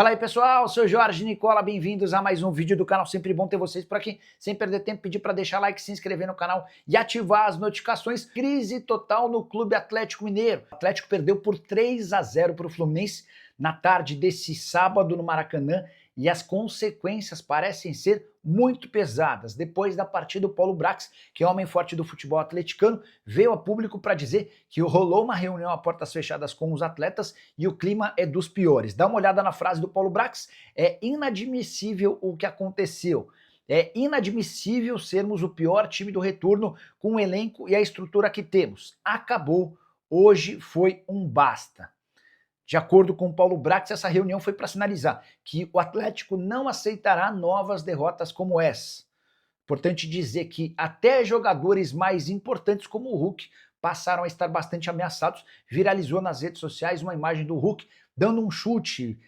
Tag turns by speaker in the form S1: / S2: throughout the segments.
S1: Fala aí pessoal, sou Jorge Nicola, bem-vindos a mais um vídeo do canal, sempre bom ter vocês por aqui. Sem perder tempo, pedir para deixar like, se inscrever no canal e ativar as notificações. Crise total no Clube Atlético Mineiro. O Atlético perdeu por 3-0 para o Fluminense na tarde desse sábado no Maracanã e as consequências parecem ser muito pesadas. Depois da partida, o Paulo Brax, que é homem forte do futebol atleticano, veio a público para dizer que rolou uma reunião a portas fechadas com os atletas e o clima é dos piores. Dá uma olhada na frase do Paulo Brax, é inadmissível o que aconteceu. É inadmissível sermos o pior time do retorno com o elenco e a estrutura que temos. Acabou, hoje foi um basta. De acordo com o Paulo Brax, essa reunião foi para sinalizar que o Atlético não aceitará novas derrotas como essa. Importante dizer que até jogadores mais importantes como o Hulk passaram a estar bastante ameaçados. Viralizou nas redes sociais uma imagem do Hulk dando um chute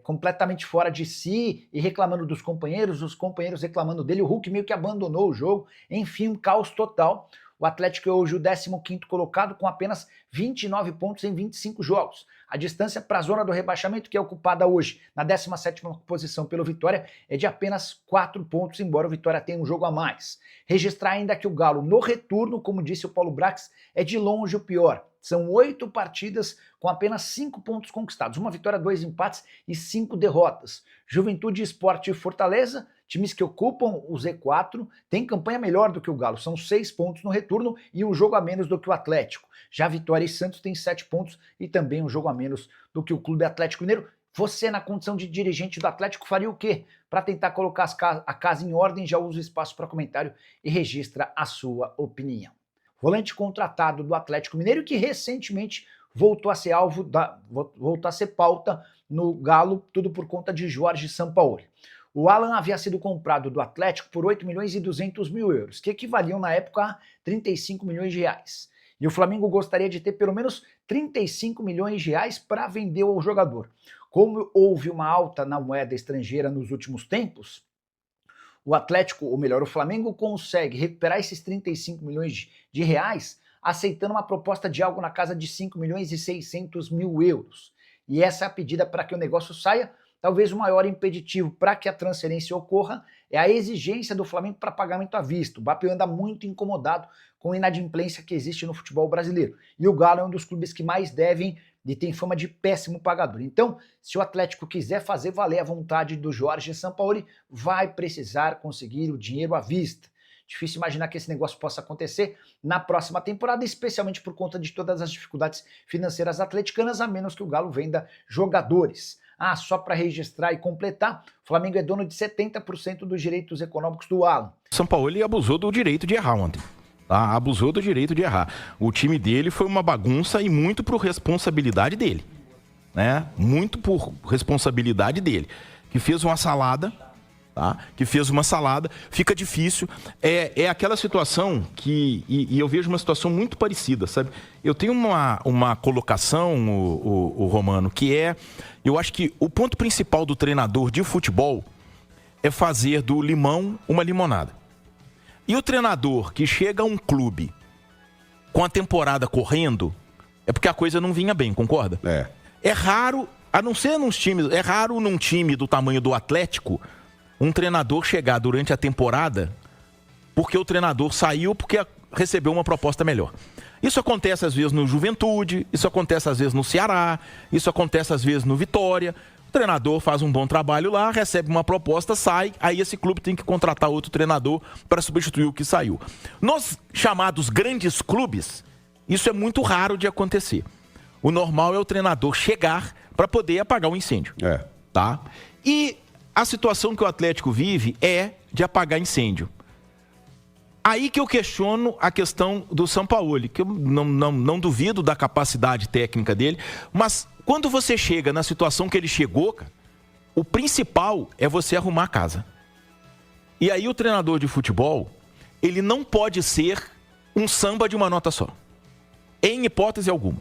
S1: completamente fora de si e reclamando dos companheiros, os companheiros reclamando dele. O Hulk meio que abandonou o jogo. Enfim, um caos total. O Atlético é hoje o 15º colocado com apenas 29 pontos em 25 jogos. A distância para a zona do rebaixamento, que é ocupada hoje na 17ª posição pelo Vitória, é de apenas 4 pontos, embora o Vitória tenha um jogo a mais. Registrar ainda que o Galo no retorno, como disse o Paulo Brax, é de longe o pior. São 8 partidas com apenas 5 pontos conquistados, uma vitória, 2 empates e 5 derrotas. Juventude, Sport e Fortaleza, times que ocupam o Z4, têm campanha melhor do que o Galo, são 6 pontos no retorno e um jogo a menos do que o Atlético. Já Vitória e Santos têm 7 pontos e também um jogo a menos do que o Clube Atlético Mineiro. Você, na condição de dirigente do Atlético, faria o quê? Para tentar colocar a casa em ordem, já usa o espaço para comentário e registra a sua opinião. Volante contratado do Atlético Mineiro que recentemente voltou a ser voltou a ser pauta no Galo, tudo por conta de Jorge Sampaoli. O Alan havia sido comprado do Atlético por 8 milhões e 200 mil euros, que equivaliam na época a 35 milhões de reais. E o Flamengo gostaria de ter pelo menos 35 milhões de reais para vender ao jogador. Como houve uma alta na moeda estrangeira nos últimos tempos, o Atlético, ou melhor, o Flamengo consegue recuperar esses 35 milhões de reais aceitando uma proposta de algo na casa de 5 milhões e 600 mil euros. E essa é a pedida para que o negócio saia. Talvez o maior impeditivo para que a transferência ocorra é a exigência do Flamengo para pagamento à vista. O Mbappé anda muito incomodado com a inadimplência que existe no futebol brasileiro. E o Galo é um dos clubes que mais devem e tem fama de péssimo pagador. Então, se o Atlético quiser fazer valer a vontade do Jorge Sampaoli, vai precisar conseguir o dinheiro à vista. Difícil imaginar que esse negócio possa acontecer na próxima temporada, especialmente por conta de todas as dificuldades financeiras atleticanas, a menos que o Galo venda jogadores. Ah, só para registrar e completar, o Flamengo é dono de 70% dos direitos econômicos do Alan.
S2: Sampaoli abusou do direito de errar ontem. Tá? Abusou do direito de errar. O time dele foi uma bagunça e muito por responsabilidade dele. Né? Muito por responsabilidade dele. Que fez uma salada, tá? Fica difícil. É aquela situação que... E eu vejo uma situação muito parecida, sabe? Eu tenho uma colocação, o Romano, que é... Eu acho que o ponto principal do treinador de futebol é fazer do limão uma limonada. E o treinador que chega a um clube com a temporada correndo, é porque a coisa não vinha bem, concorda? É raro, a não ser nos times, é raro num time do tamanho do Atlético, um treinador chegar durante a temporada porque o treinador saiu porque recebeu uma proposta melhor. Isso acontece às vezes no Juventude, isso acontece às vezes no Ceará, isso acontece às vezes no Vitória. O treinador faz um bom trabalho lá, recebe uma proposta, sai, aí esse clube tem que contratar outro treinador para substituir o que saiu. Nos chamados grandes clubes, isso é muito raro de acontecer. O normal é o treinador chegar para poder apagar o incêndio. Tá? E a situação que o Atlético vive é de apagar incêndio. Aí que eu questiono a questão do Sampaoli, que eu não duvido da capacidade técnica dele, mas quando você chega na situação que ele chegou, cara, o principal é você arrumar a casa. E aí o treinador de futebol, ele não pode ser um samba de uma nota só. Em hipótese alguma.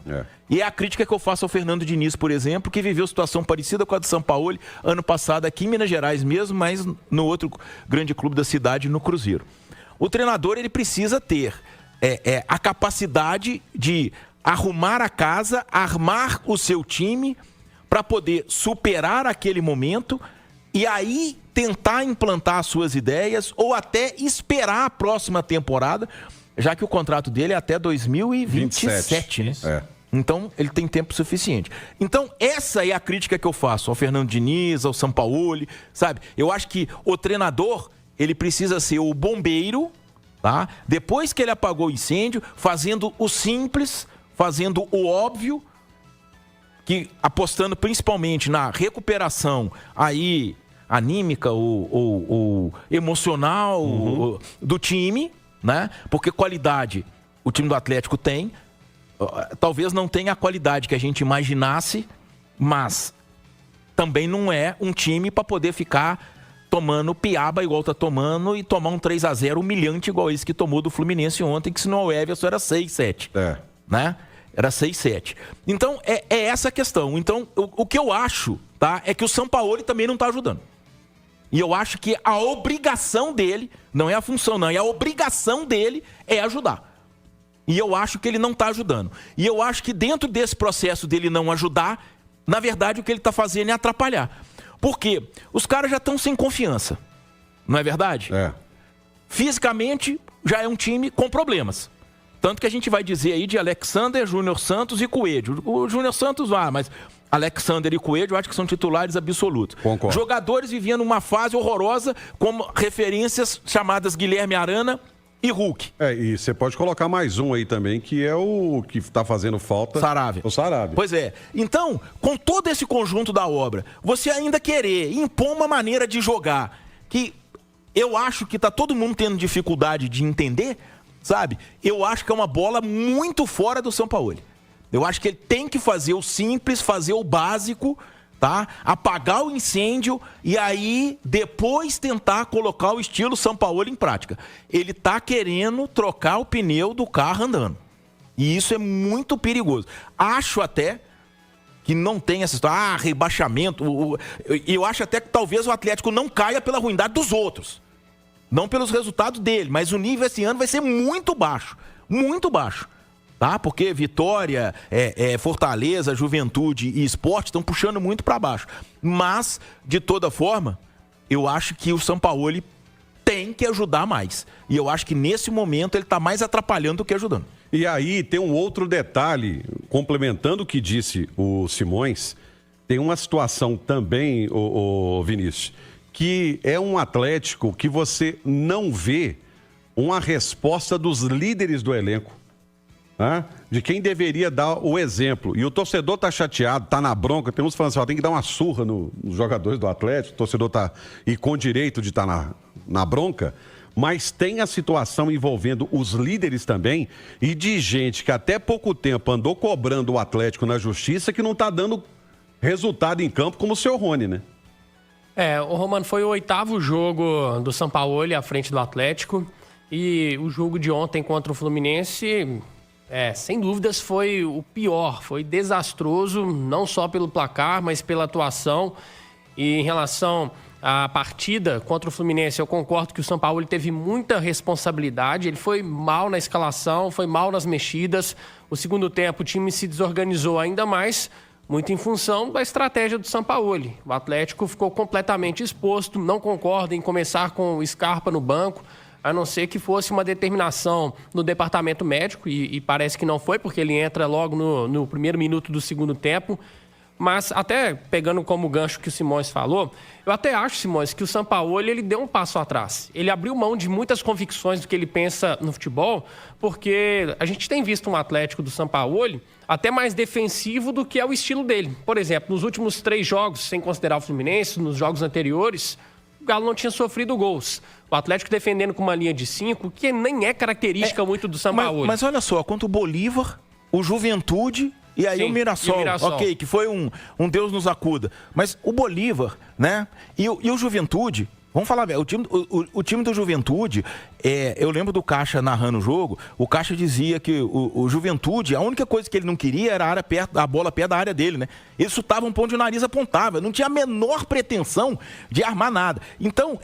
S2: E é a crítica que eu faço ao Fernando Diniz, por exemplo, que viveu situação parecida com a do Sampaoli ano passado aqui em Minas Gerais mesmo, mas no outro grande clube da cidade, no Cruzeiro. O treinador ele precisa ter a capacidade de arrumar a casa, armar o seu time para poder superar aquele momento e aí tentar implantar as suas ideias ou até esperar a próxima temporada, já que o contrato dele é até 2027, né?
S3: É.
S2: Então, ele tem tempo suficiente. Então, essa é a crítica que eu faço ao Fernando Diniz, ao Sampaoli, sabe? Eu acho que o treinador, ele precisa ser o bombeiro, tá? Depois que ele apagou o incêndio, fazendo o simples, fazendo o óbvio, que apostando principalmente na recuperação aí anímica ou emocional do time, né? Porque qualidade o time do Atlético tem. Talvez não tenha a qualidade que a gente imaginasse, mas também não é um time para poder ficar tomando piaba igual tá tomando e tomar um 3-0 humilhante igual esse que tomou do Fluminense ontem, que se não o Everson era 6-7. Né? Era 6-7. Então, é essa a questão. Então, o que eu acho, tá, é que o Sampaoli também não tá ajudando. E eu acho que a obrigação dele, não é a função não, é a obrigação dele é ajudar. E eu acho que ele não está ajudando. E eu acho que dentro desse processo dele não ajudar, na verdade o que ele está fazendo é atrapalhar. Por quê? Os caras já estão sem confiança. Não é verdade?
S3: É.
S2: Fisicamente, já é um time com problemas. Tanto que a gente vai dizer aí de Alexander, Júnior Santos e Coelho. O Júnior Santos mas Alexander e Coelho eu acho que são titulares absolutos.
S3: Concordo.
S2: Jogadores vivendo uma fase horrorosa, como referências chamadas Guilherme Arana e Hulk.
S3: E você pode colocar mais um aí também, que é o que está fazendo falta.
S2: Saravia.
S3: O Saravia.
S2: Pois é. Então, com todo esse conjunto da obra, você ainda querer impor uma maneira de jogar que eu acho que tá todo mundo tendo dificuldade de entender, sabe? Eu acho que é uma bola muito fora do Sampaoli. Eu acho que ele tem que fazer o simples, fazer o básico, tá? Apagar o incêndio e aí depois tentar colocar o estilo Sampaoli em prática. Ele tá querendo trocar o pneu do carro andando. E isso é muito perigoso. Acho até que não tem essa história, rebaixamento. Eu acho até que talvez o Atlético não caia pela ruindade dos outros. Não pelos resultados dele, mas o nível esse ano vai ser muito baixo. Muito baixo. Tá? Porque Vitória, Fortaleza, Juventude e Sport estão puxando muito para baixo. Mas, de toda forma, eu acho que o Sampaoli tem que ajudar mais. E eu acho que nesse momento ele está mais atrapalhando do que ajudando.
S3: E aí tem um outro detalhe, complementando o que disse o Simões, tem uma situação também, o Vinícius, que é um Atlético que você não vê uma resposta dos líderes do elenco. De quem deveria dar o exemplo. E o torcedor tá chateado, tá na bronca. Tem uns falando assim, tem que dar uma surra nos jogadores do Atlético. O torcedor tá e com direito de estar na bronca. Mas tem a situação envolvendo os líderes também e de gente que até pouco tempo andou cobrando o Atlético na justiça que não tá dando resultado em campo como o seu Rony, né?
S4: O Romano, foi o 8º jogo do Sampaoli à frente do Atlético. E o jogo de ontem contra o Fluminense... sem dúvidas foi o pior, foi desastroso, não só pelo placar, mas pela atuação. E em relação à partida contra o Fluminense, eu concordo que o Sampaoli teve muita responsabilidade, ele foi mal na escalação, foi mal nas mexidas. O segundo tempo o time se desorganizou ainda mais, muito em função da estratégia do Sampaoli. O Atlético ficou completamente exposto, não concordo em começar com o Scarpa no banco, a não ser que fosse uma determinação no departamento médico, e parece que não foi, porque ele entra logo no primeiro minuto do segundo tempo. Mas até pegando como gancho que o Simões falou, eu até acho, Simões, que o Sampaoli ele deu um passo atrás. Ele abriu mão de muitas convicções do que ele pensa no futebol, porque a gente tem visto um Atlético do Sampaoli até mais defensivo do que é o estilo dele. Por exemplo, nos últimos 3 jogos, sem considerar o Fluminense, nos jogos anteriores, o Galo não tinha sofrido gols. O Atlético defendendo com uma linha de 5, que nem é característica muito do Sampaoli.
S2: Mas olha só, contra o Bolívar, o Juventude e aí o Mirassol, ok, que foi um Deus nos acuda. Mas o Bolívar, né, e o Juventude Vamos falar, o time do Juventude, eu lembro do Caixa narrando o jogo, o Caixa dizia que o Juventude, a única coisa que ele não queria era a bola perto da área dele, né? Ele chutava um ponto de nariz, apontava, não tinha a menor pretensão de armar nada. Então,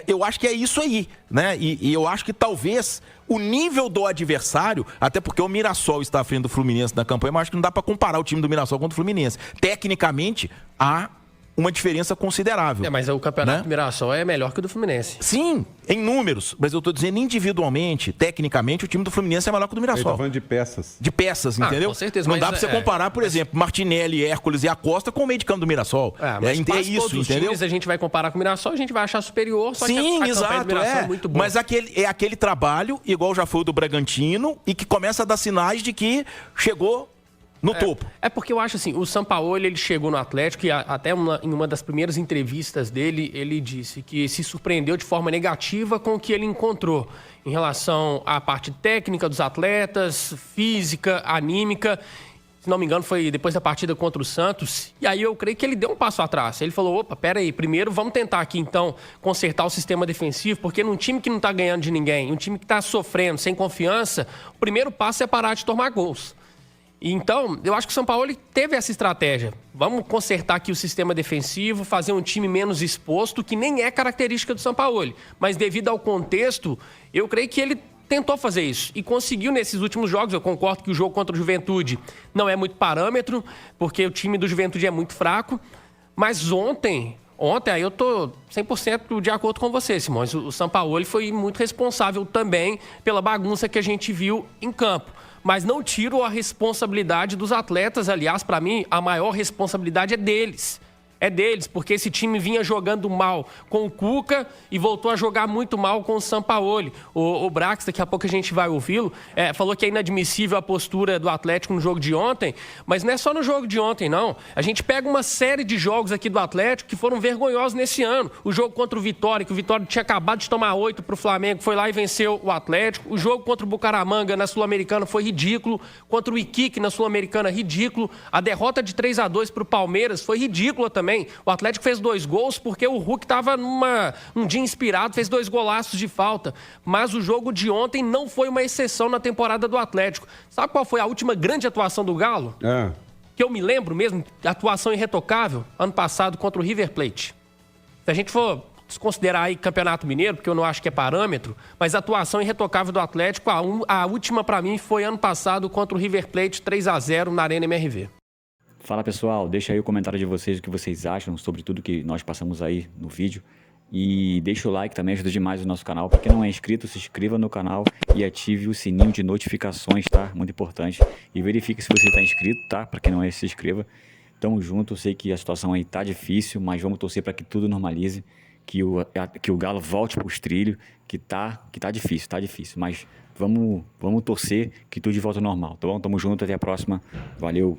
S2: eu acho que é isso aí, né? E eu acho que talvez o nível do adversário, até porque o Mirassol está à frente do Fluminense na campanha, mas acho que não dá para comparar o time do Mirassol contra o Fluminense. Tecnicamente, há uma diferença considerável.
S4: Mas o campeonato do Mirassol é melhor que o do Fluminense.
S2: Sim, em números. Mas eu estou dizendo individualmente, tecnicamente, o time do Fluminense é melhor que o do Mirassol.
S3: Ele tá falando de peças.
S2: De peças, entendeu?
S4: Com certeza.
S2: Não dá para você comparar, por exemplo, Martinelli, Hércules e Acosta com o meio de campo do Mirassol.
S4: Mas
S2: é isso, entendeu?
S4: Times, a gente vai comparar com o Mirassol, a gente vai achar superior, só
S2: Sim,
S4: que a
S2: exato,
S4: campanha do Mirassol é muito boa.
S2: Mas aquele trabalho, igual já foi o do Bragantino, e que começa a dar sinais de que chegou no topo.
S4: É porque eu acho assim, o Sampaoli, ele chegou no Atlético e até em uma das primeiras entrevistas dele, ele disse que se surpreendeu de forma negativa com o que ele encontrou em relação à parte técnica dos atletas, física, anímica. Se não me engano, foi depois da partida contra o Santos. E aí eu creio que ele deu um passo atrás. Ele falou, opa, peraí, primeiro vamos tentar aqui então consertar o sistema defensivo, porque num time que não está ganhando de ninguém, um time que está sofrendo, sem confiança, o primeiro passo é parar de tomar gols. Então, eu acho que o Sampaoli teve essa estratégia. Vamos consertar aqui o sistema defensivo, fazer um time menos exposto, que nem é característica do Sampaoli. Mas devido ao contexto, eu creio que ele tentou fazer isso e conseguiu nesses últimos jogos. Eu concordo que o jogo contra o Juventude não é muito parâmetro, porque o time do Juventude é muito fraco. Mas ontem aí eu tô 100% de acordo com você, Simões. O Sampaoli foi muito responsável também pela bagunça que a gente viu em campo. Mas não tiro a responsabilidade dos atletas. Aliás, para mim, a maior responsabilidade é deles. É deles, porque esse time vinha jogando mal com o Cuca e voltou a jogar muito mal com o Sampaoli. O Brax, daqui a pouco a gente vai ouvi-lo, falou que é inadmissível a postura do Atlético no jogo de ontem, mas não é só no jogo de ontem, não. A gente pega uma série de jogos aqui do Atlético que foram vergonhosos nesse ano. O jogo contra o Vitória, que o Vitória tinha acabado de tomar 8 para o Flamengo, foi lá e venceu o Atlético. O jogo contra o Bucaramanga na Sul-Americana foi ridículo. Contra o Iquique na Sul-Americana, ridículo. A derrota de 3-2 para o Palmeiras foi ridícula também. O Atlético fez 2 gols porque o Hulk estava um dia inspirado, fez 2 golaços de falta. Mas o jogo de ontem não foi uma exceção na temporada do Atlético. Sabe qual foi a última grande atuação do Galo? Que eu me lembro mesmo, atuação irretocável, ano passado contra o River Plate. Se a gente for desconsiderar aí Campeonato Mineiro, porque eu não acho que é parâmetro, mas a atuação irretocável do Atlético, a última para mim foi ano passado contra o River Plate, 3-0 na Arena MRV.
S5: Fala pessoal, deixa aí o comentário de vocês, o que vocês acham sobre tudo que nós passamos aí no vídeo. E deixa o like, também ajuda demais o nosso canal. Para quem não é inscrito, se inscreva no canal e ative o sininho de notificações, tá? Muito importante. E verifique se você está inscrito, tá? Para quem não é, se inscreva. Tamo junto, eu sei que a situação aí tá difícil, mas vamos torcer para que tudo normalize. Que o Galo volte para os trilhos, que tá difícil. Mas vamos torcer que tudo de volta ao normal, tá bom? Tamo junto, até a próxima. Valeu!